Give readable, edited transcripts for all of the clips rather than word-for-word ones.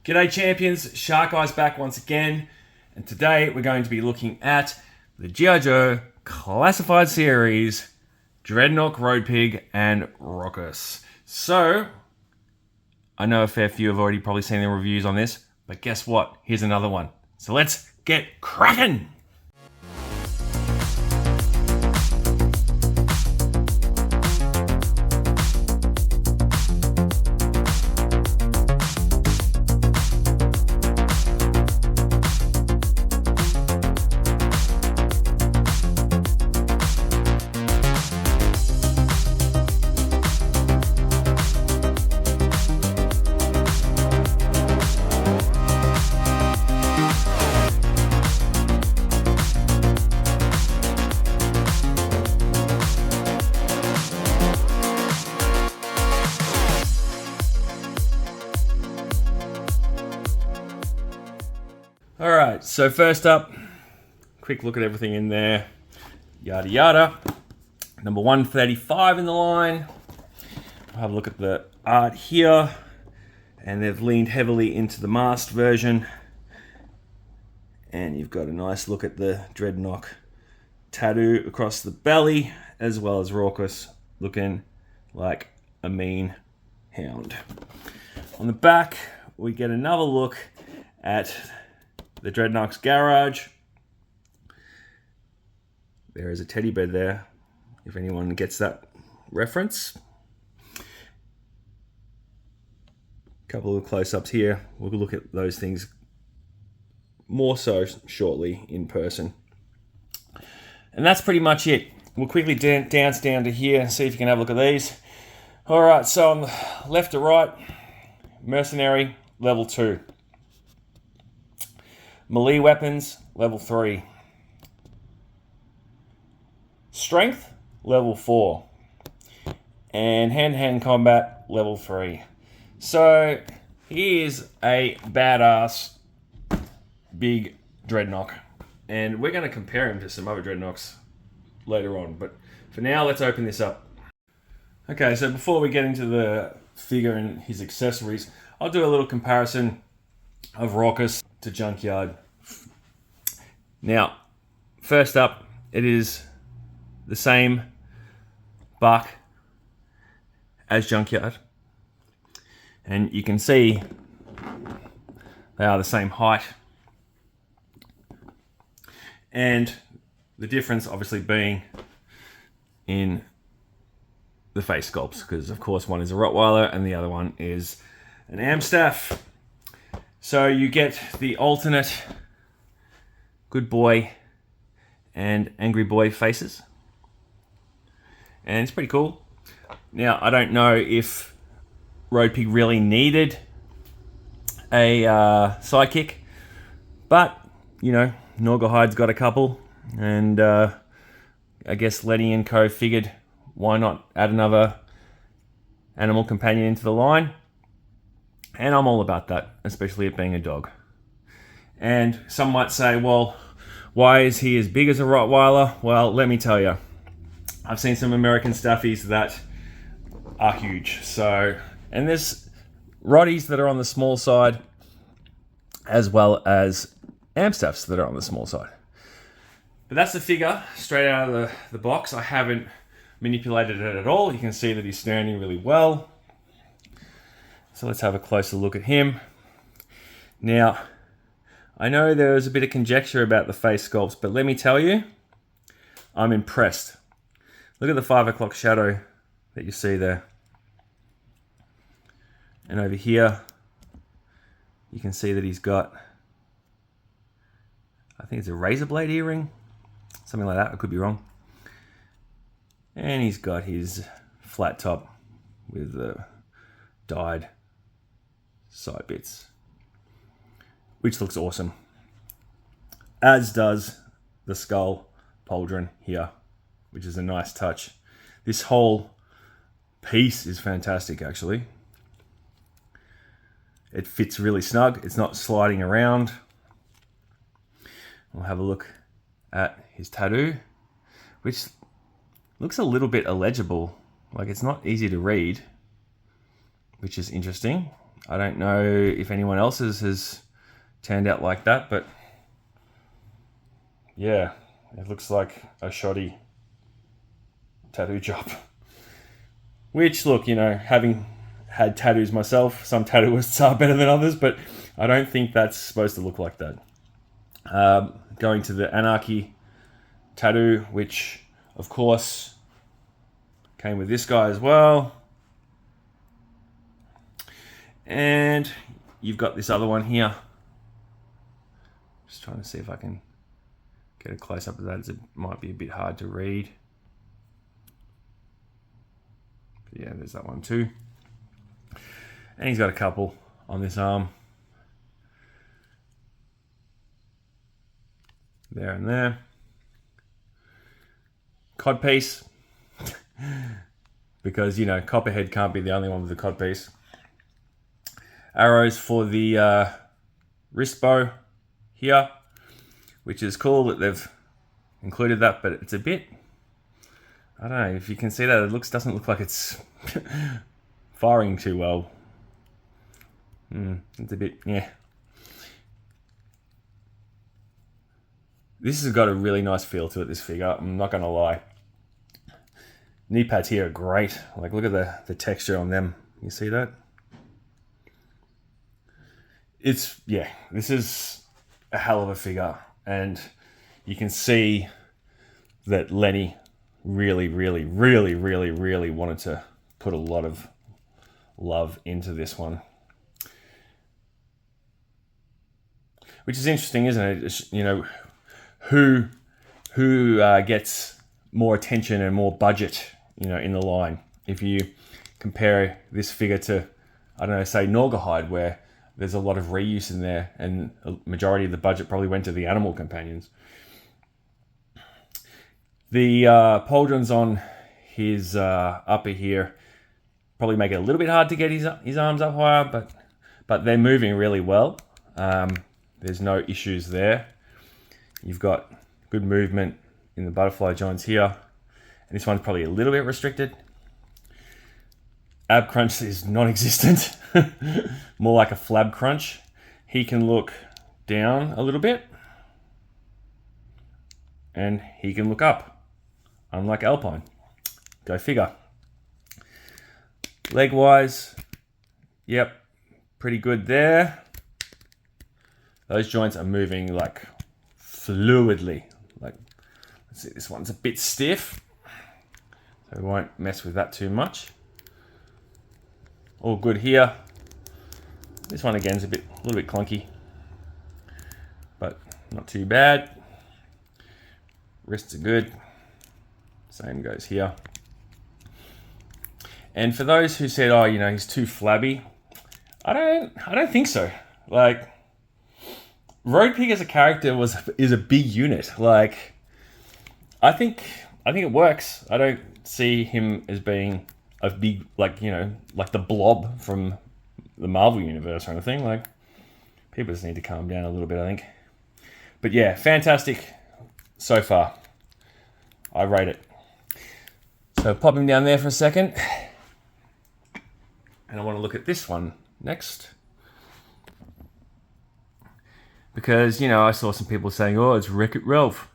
G'day champions, Shark Eyes back once again, and today we're going to be looking at the G.I. Joe Classified Series, Dreadnought, Road Pig, and Rawkus. So, I know a fair few have already probably seen the reviews on this, but guess what? Here's another one. So let's get cracking! Alright, so first up, quick look at everything in there, yada yada. Number 135 in the line. We'll have a look at the art here, and they've leaned heavily into the masked version. And you've got a nice look at the Dreadnought tattoo across the belly, as well as Rawkus looking like a mean hound. On the back, we get another look at the Dreadnought's garage. There is a teddy bear there, if anyone gets that reference. A couple of close-ups here. We'll look at those things more so shortly in person. And that's pretty much it. We'll quickly dance down to here and see if you can have a look at these. Alright, so on the left to right, Mercenary, level 2. Melee weapons, level 3. Strength, level 4. And hand-to-hand combat, level 3. So, he is a badass big Dreadnought. And we're going to compare him to some other Dreadnoughts later on. But for now, let's open this up. Okay, so before we get into the figure and his accessories, I'll do a little comparison of Rawkus to Junkyard. Now, first up, it is the same buck as Junkyard, and you can see they are the same height, and the difference obviously being in the face sculpts, because of course one is a Rottweiler and the other one is an Amstaff. So you get the alternate good boy and angry boy faces. And it's pretty cool. Now, I don't know if Road Pig really needed a sidekick, but, you know, Norgahide's got a couple, and I guess Lenny and Co. figured, why not add another animal companion into the line? And I'm all about that, especially it being a dog. And some might say, well, why is he as big as a Rottweiler? Well, let me tell you, I've seen some American stuffies that are huge. So, and there's Rotties that are on the small side, as well as Amstaffs that are on the small side. But that's the figure straight out of the box. I haven't manipulated it at all. You can see that he's standing really well. So let's have a closer look at him. Now, I know there was a bit of conjecture about the face sculpts, but let me tell you, I'm impressed. Look at the 5 o'clock shadow that you see there. And over here, you can see that he's got, I think it's a razor blade earring, something like that, I could be wrong. And he's got his flat top with the dyed side bits, which looks awesome, as does the skull pauldron here, which is a nice touch. This whole piece is fantastic, actually. It fits really snug. It's not sliding around. We'll have a look at his tattoo, which looks a little bit illegible. Like, it's not easy to read, which is interesting. I don't know if anyone else's has turned out like that, but yeah, it looks like a shoddy tattoo job. Which, look, you know, having had tattoos myself, some tattooists are better than others, but I don't think that's supposed to look like that. Going to the Anarchy tattoo, which, of course, came with this guy as well. And you've got this other one here. Just trying to see if I can get a close-up of that. It might be a bit hard to read. But yeah, there's that one too. And he's got a couple on this arm. There and there. Codpiece. Because, you know, Copperhead can't be the only one with the codpiece. Arrows for the wrist bow here, which is cool that they've included that, but it's a bit, I don't know if you can see that, it doesn't look like it's firing too well. It's a bit, yeah. This has got a really nice feel to it, this figure, I'm not going to lie. Knee pads here are great. Like, look at the texture on them. You see that? Yeah, this is a hell of a figure. And you can see that Lenny really, really, really, really, really wanted to put a lot of love into this one. Which is interesting, isn't it? It's, you know, who gets more attention and more budget, you know, in the line. If you compare this figure to, I don't know, say Norgahide, where there's a lot of reuse in there and a majority of the budget probably went to the animal companions. The pauldrons on his upper here probably make it a little bit hard to get his arms up higher, but they're moving really well. There's no issues there. You've got good movement in the butterfly joints here. And this one's probably a little bit restricted. Ab crunch is non-existent. More like a flab crunch. He can look down a little bit. And he can look up. Unlike Alpine. Go figure. Leg-wise, yep, pretty good there. Those joints are moving like fluidly. Like, let's see, this one's a bit stiff. So we won't mess with that too much. All good here. This one again is a little bit clunky, but not too bad. Wrists are good. Same goes here. And for those who said, oh, you know, he's too flabby, I don't think so. Like, Road Pig as a character is a big unit. Like, I think it works. I don't see him as being a big, like, you know, like the Blob from the Marvel universe or anything. Like, people just need to calm down a little bit, I think. But yeah, fantastic so far. I rate it. So pop him down there for a second. And I want to look at this one next. Because, you know, I saw some people saying, oh, it's Wreck-It Ralph.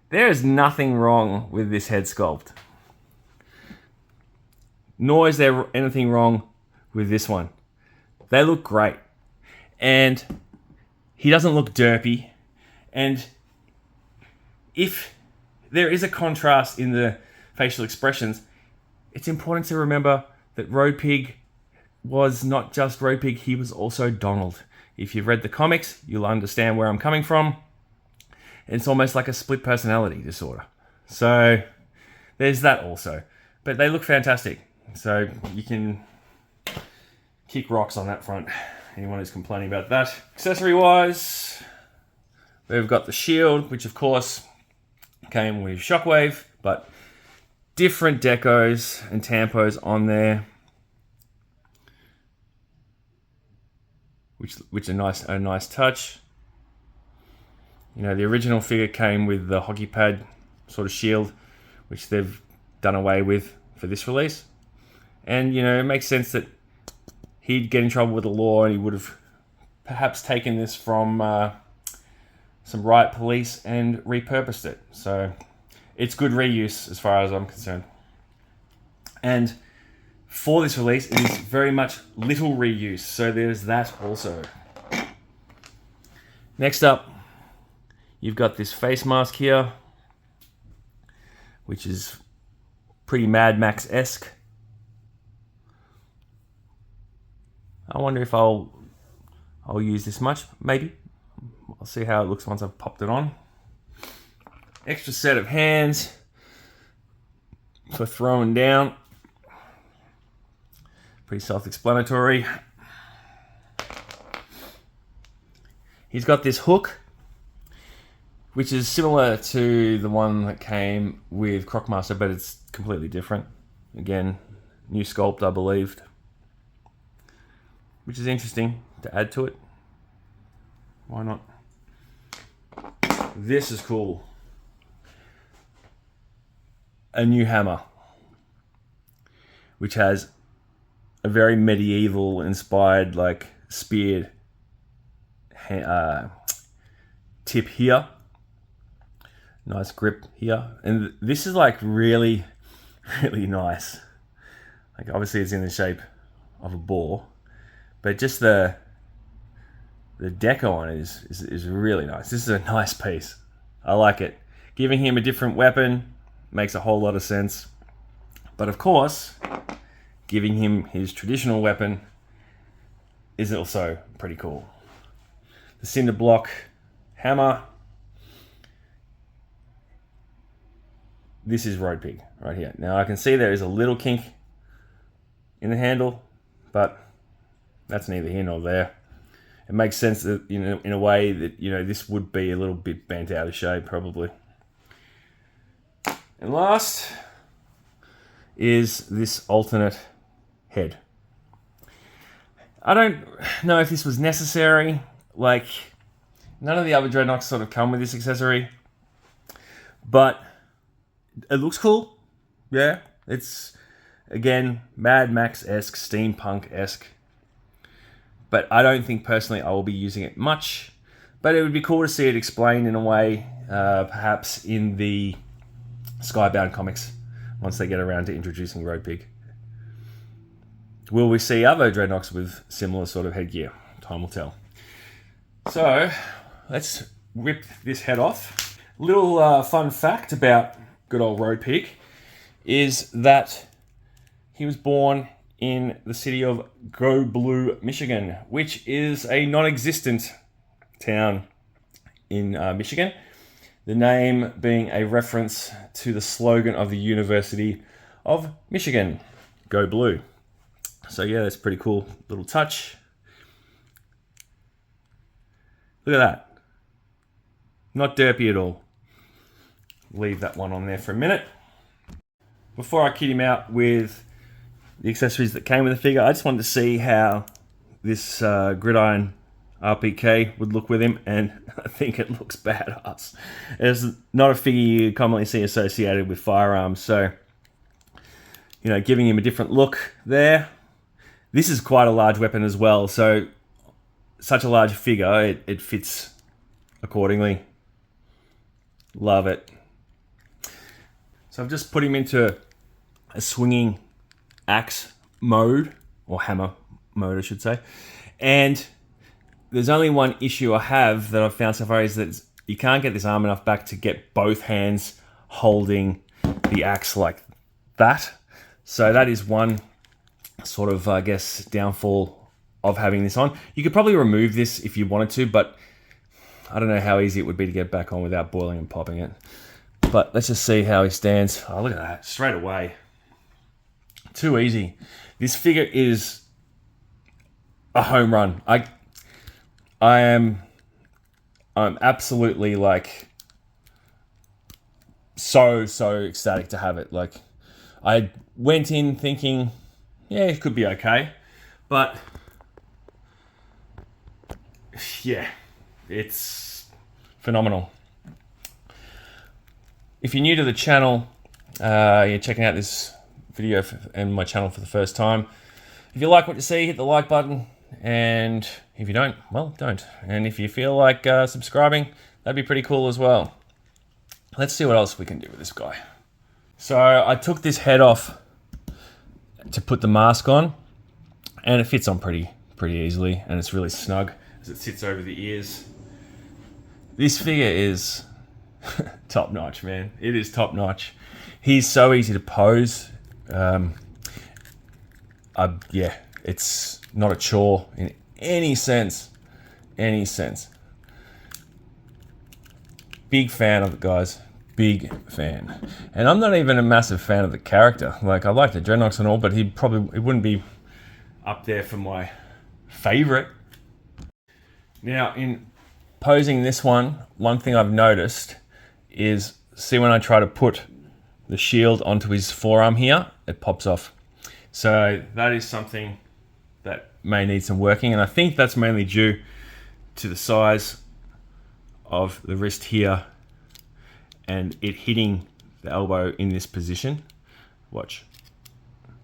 There is nothing wrong with this head sculpt. Nor is there anything wrong with this one. They look great. And he doesn't look derpy. And if there is a contrast in the facial expressions, it's important to remember that Road Pig was not just Road Pig, he was also Donald. If you've read the comics, you'll understand where I'm coming from. It's almost like a split personality disorder. So there's that also. But they look fantastic. So you can kick rocks on that front. Anyone who's complaining about that. Accessory-wise, we've got the shield, which of course came with Shockwave, but different decos and tampos on there, which are a nice touch. You know, the original figure came with the hockey pad sort of shield, which they've done away with for this release. And, you know, it makes sense that he'd get in trouble with the law, and he would have perhaps taken this from some riot police and repurposed it. So it's good reuse as far as I'm concerned. And for this release, it is very much little reuse, so there's that also. Next up, you've got this face mask here, which is pretty Mad Max-esque. I wonder if I'll use this much, maybe. I'll see how it looks once I've popped it on. Extra set of hands for throwing down. Pretty self-explanatory. He's got this hook, which is similar to the one that came with Crockmaster, but it's completely different. Again, new sculpt, I believed, which is interesting to add to it. Why not? This is cool. A new hammer, which has a very medieval inspired, like, speared tip here. Nice grip here. And this is like really, really nice. Like, obviously it's in the shape of a boar, but just the deco on it is really nice. This is a nice piece. I like it. Giving him a different weapon makes a whole lot of sense. But of course, giving him his traditional weapon is also pretty cool. The cinder block hammer. This is Road Pig right here. Now I can see there is a little kink in the handle, but that's neither here nor there. It makes sense that, you know, in a way that, you know, this would be a little bit bent out of shape probably. And last is this alternate head. I don't know if this was necessary. Like, none of the other Dreadnoks sort of come with this accessory, but it looks cool. Yeah, it's, again, Mad Max-esque, steampunk-esque. But I don't think personally I will be using it much. But it would be cool to see it explained in a way, perhaps in the Skybound comics, once they get around to introducing Road Pig. Will we see other Dreadnoks with similar sort of headgear? Time will tell. So, let's rip this head off. Little fun fact about good old Road Pig is that he was born in the city of Go Blue, Michigan, which is a non-existent town in Michigan. The name being a reference to the slogan of the University of Michigan, Go Blue. So yeah, that's a pretty cool little touch. Look at that. Not derpy at all. Leave that one on there for a minute. Before I kit him out with the accessories that came with the figure, I just wanted to see how this gridiron RPK would look with him, and I think it looks badass. It's not a figure you commonly see associated with firearms, so, you know, giving him a different look there. This is quite a large weapon as well, so such a large figure, it fits accordingly. Love it. So I've just put him into a swinging axe mode, or hammer mode I should say, and there's only one issue I have that I've found so far is that you can't get this arm enough back to get both hands holding the axe like that. So that is one sort of, I guess, downfall of having this on. You could probably remove this if you wanted to, but I don't know how easy it would be to get back on without boiling and popping it. But let's just see how he stands. Oh, look at that, straight away. Too easy. This figure is a home run. I'm absolutely, like, so ecstatic to have it. Like, I went in thinking, yeah, it could be okay, but yeah, it's phenomenal. If you're new to the channel, you're checking out this video and my channel for the first time, If you like what you see, hit the like button. And if you don't, well, don't. And if you feel like subscribing, that'd be pretty cool as well. Let's see what else we can do with this guy. So I took this head off to put the mask on, and it fits on pretty easily, and it's really snug as it sits over the ears. This figure is top notch, man. It is top notch. He's so easy to pose. Yeah, it's not a chore in any sense. Big fan of it, guys. Big fan. And I'm not even a massive fan of the character. Like, I like the Dreadnoks and all, but it wouldn't be up there for my favorite. Now, in posing this one thing I've noticed is, see when I try to put the shield onto his forearm here, it pops off. So that is something that may need some working, and I think that's mainly due to the size of the wrist here and it hitting the elbow in this position. Watch.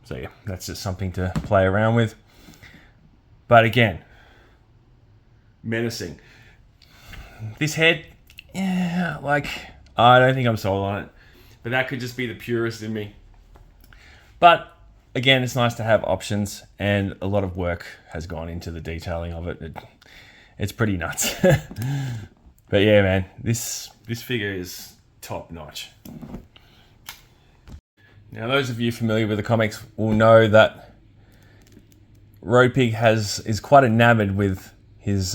So yeah, that's just something to play around with. But again, menacing. This head, yeah, like, I don't think I'm sold on it. But that could just be the purist in me. But again, it's nice to have options, and a lot of work has gone into the detailing of it. It's pretty nuts. But yeah, man, this figure is top notch. Now, those of you familiar with the comics will know that Road Pig is quite enamored with his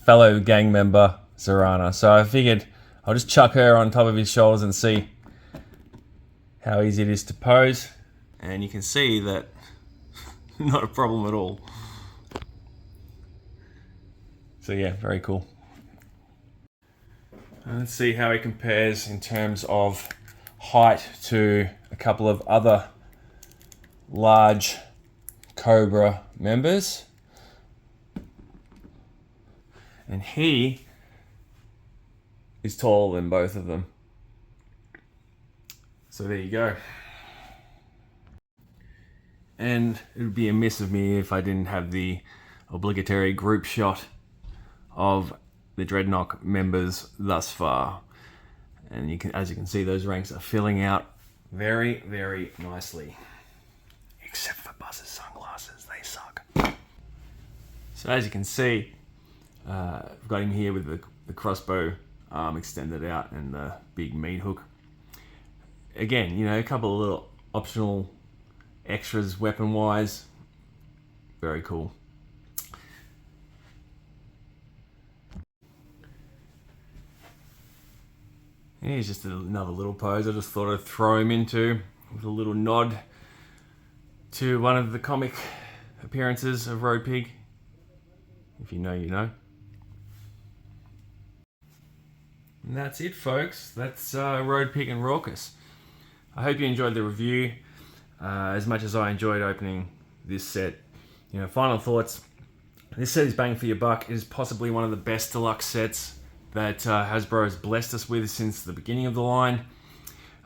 fellow gang member Zorana. So I figured I'll just chuck her on top of his shoulders and see how easy it is to pose. And you can see that not a problem at all. So yeah, very cool. And let's see how he compares in terms of height to a couple of other large Cobra members. And he is taller than both of them. So there you go. And it would be amiss of me if I didn't have the obligatory group shot of the Dreadnok members thus far. And as you can see, those ranks are filling out very, very nicely. Except for Buzz's sunglasses, they suck. So as you can see, I've got him here with the crossbow arm extended out and the big meat hook. Again, you know, a couple of little optional extras weapon-wise. Very cool. Here's just another little pose I just thought I'd throw him into with a little nod to one of the comic appearances of Road Pig. If you know, you know. And that's it, folks. That's Road Pig and Rawkus. I hope you enjoyed the review as much as I enjoyed opening this set. You know, final thoughts. This set is bang for your buck. It is possibly one of the best deluxe sets that Hasbro has blessed us with since the beginning of the line.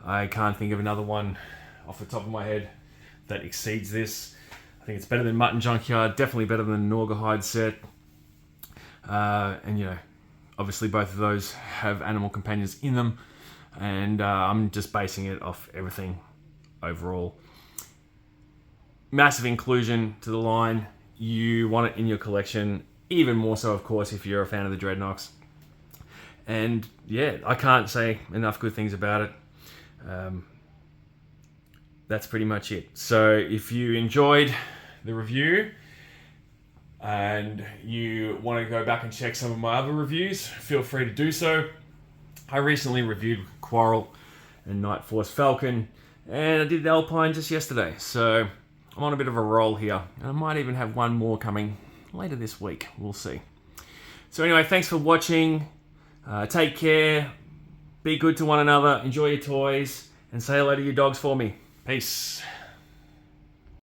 I can't think of another one off the top of my head that exceeds this. I think it's better than Mutton Junkyard, definitely better than the Norgahide set. And you know, obviously both of those have animal companions in them, and I'm just basing it off everything overall. Massive inclusion to the line. You want it in your collection, even more so, of course, if you're a fan of the Dreadnoks. And yeah, I can't say enough good things about it. That's pretty much it. So if you enjoyed the review and you want to go back and check some of my other reviews, feel free to do so. I recently reviewed Quarrel and Night Force Falcon, and I did the Alpine just yesterday. So I'm on a bit of a roll here, and I might even have one more coming later this week. We'll see. So anyway, thanks for watching. Take care, be good to one another, enjoy your toys, and say hello to your dogs for me. Peace.